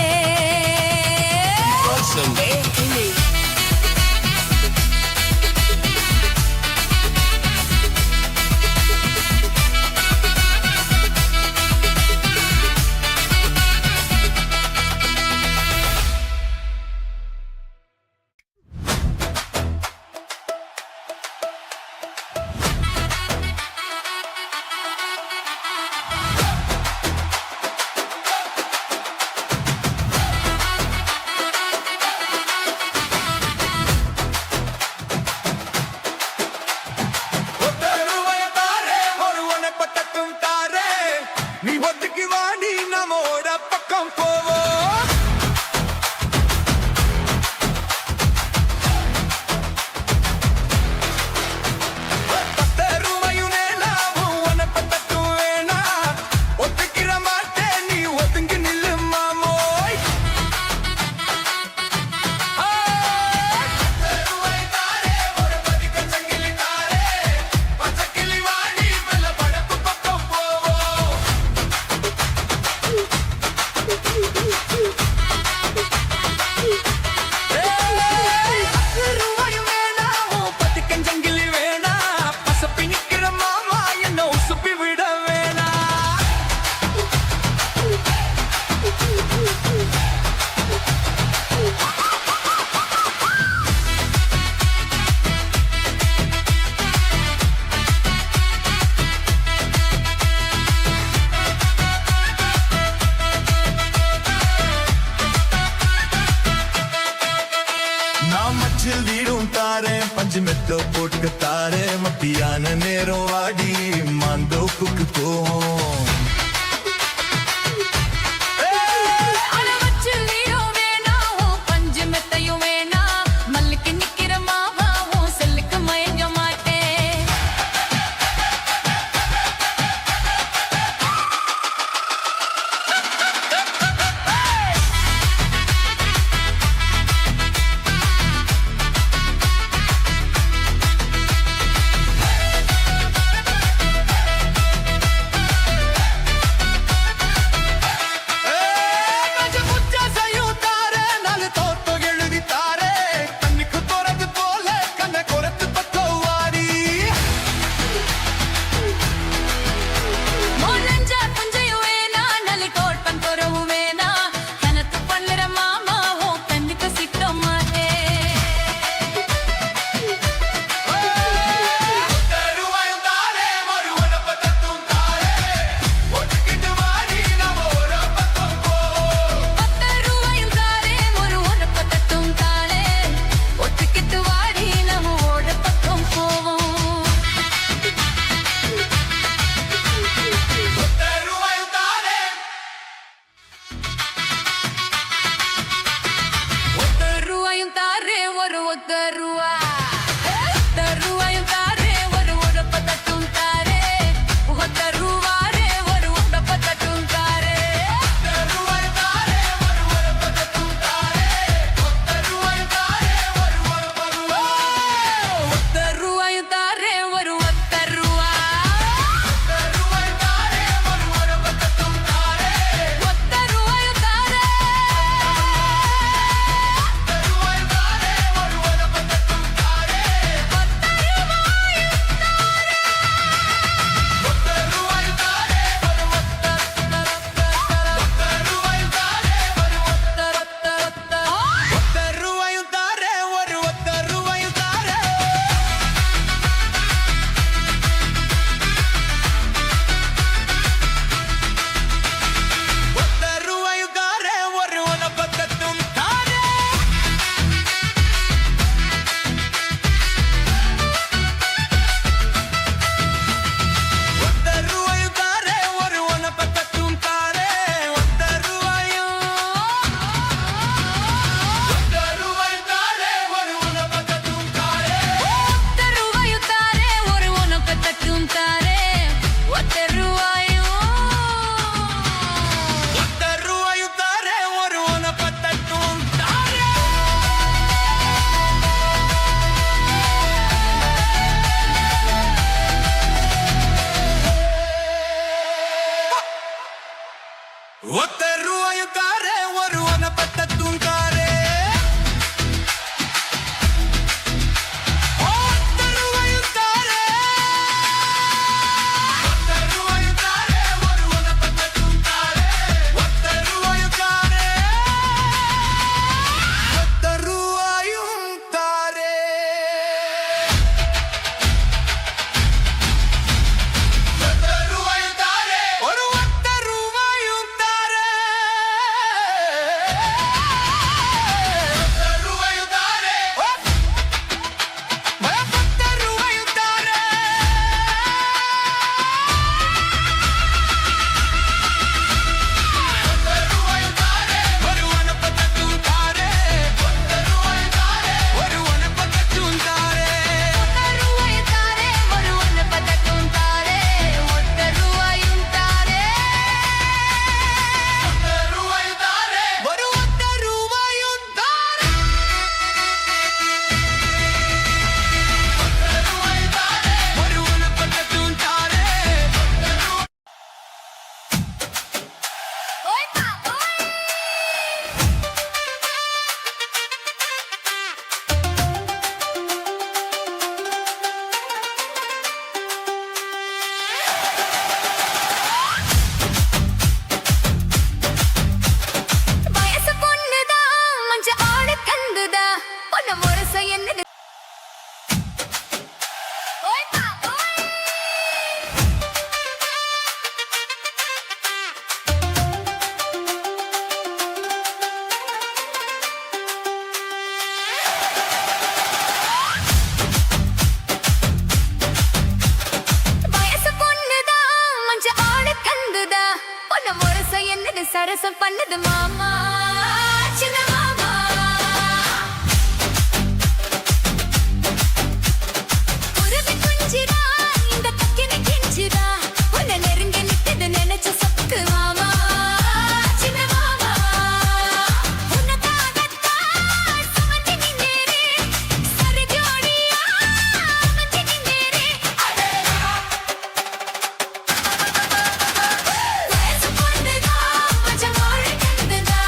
S4: நீ ஒத்துக்கு வாடி நம்மோட பக்கம் போவோம் வீடும் தாரேன் பஞ்சு மெத்த போட்டு தாரேன் மத்தியான நேரம் வாடி மாந்தோப்புக்கு போவோம்
S3: ஒத்த ரூபாயும் தாரே ஒருவனை பத்த தூங்காரே ஒத்த ரூபாயும் தாரே ஒத்த ரூபாயும் தாரே ஒருவனை பத்த தூங்காரே ஒத்த ரூபாயும் தாரே ஒத்த ரூபாயும் தாரே ஒத்த ரூபாயும் தாரே ஒரு ஒத்த ரூபாயும் தாரே ஒத்த ரூபாயும் தாரே ஒத்த ரூபாயும் தாரே ஒத்த ரூபாயும் தாரே ஒருவனை பத்த தூங்காரே ஒத்த ரூபாயும் தாரே ஒருவனை பத்த தூங்காரே
S2: ஒத்த ரூபாய் தாரே ஒருவனை பத்தட்டும் தாரே ஒத்த ரூபாயும் தாரே
S3: ஒத்த ரூபாயும் தாரே ஒரு ஒத்த ரூபாயும் தாரே ஒத்த ரூபாயும் தாரே ஒருவனை பத்த தூங்காரே
S2: ஓய் பா ஓய் வயசு பொண்ணுதான் மஞ்ச ஆடு கந்துதா பொண்ணு முரச என்னது ஓய் பா ஓய் வயசு பொண்ணுதான் மஞ்ச ஆடு கந்துதா பொண்ணு முரச என்னது சரசம் பண்ணுது மாமா சின்ன மாமா குருவி குஞ்சிரா இந்த கக்கினி கிஞ்சிரா உன்னை நெருங்கி நிக்குது நினைச்ச சொக்கு மாமா சின்ன மாமா உன்னதாகத்தான் சுமந்து நின்னேரே சரி ஜோடியா அமைஞ்சு நின்னேரே வயசு பொண்ணுதான் மஞ்ச ஆடு கந்துதா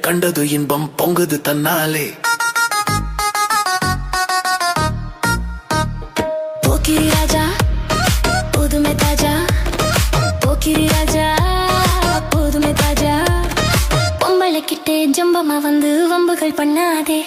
S5: கண்டது இன்பம் பொங்குது தன்னாலே.
S2: போக்கிரி ராஜா போதுமே தாஜா, போக்கிரி ராஜா போதுமே தாஜா. பொம்பளை கிட்டே ஜம்பமா வந்து வம்புகள் பண்ணாதே.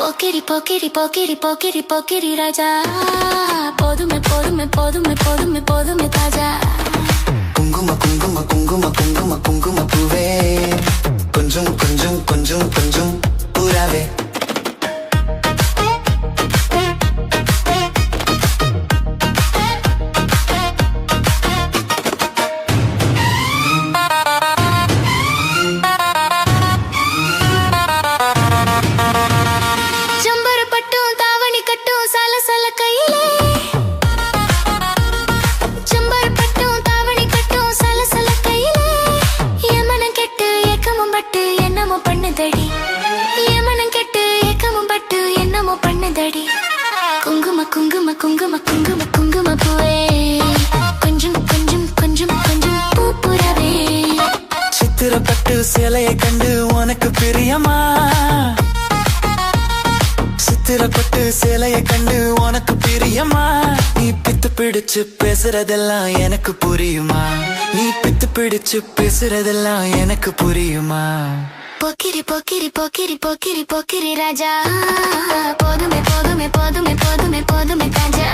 S2: போக்கிரி போக்கிரி போக்கிரி போக்கிரி போக்கிரி ராஜா, போதுமே போதுமே போதுமே போதுமே போதுமே தாஜா.
S4: குங்கும குங்கும குங்கும குங்கும குங்கும பூவே, கொஞ்சம் கொஞ்சம் கொஞ்சம் கொஞ்சம் பூராவே.
S2: குங்கும குங்கும குங்கும குங்கும குங்கும பூவே, கொஞ்சம் கொஞ்சம் கொஞ்சம் கொஞ்சம் பூப்புறவே.
S3: சித்திரப்பட்டு சேலையை கண்டு உனக்கு பிரியமா, சித்திரப்பட்டு சேலையை கண்டு உனக்கு பிரியமா. நீ பித்து பிடிச்சு பேசுறதெல்லாம் எனக்கு புரியுமா, நீ பித்து பிடிச்சு பேசுறதெல்லாம் எனக்கு புரியுமா.
S2: போக்கிரி போக்கிரி போக்கிரி போக்கிரி போக்கிரி ராஜா, போதுமே போதுமே போதுமே போதுமே போதுமே தாஜா.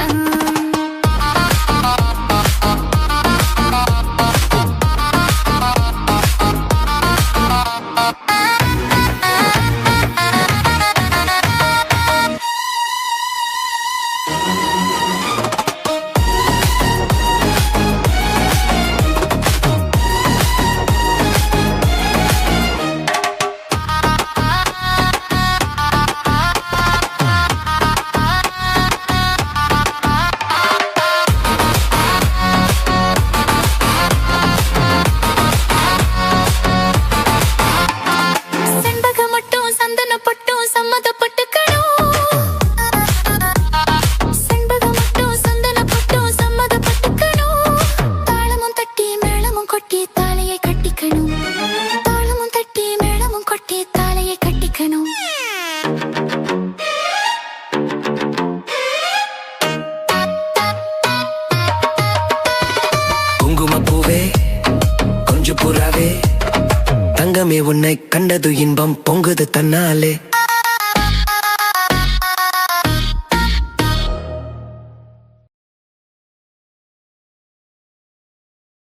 S5: புறாவே, தங்கமே உன்னை கண்டது இன்பம் பொங்குது தன்னாலே.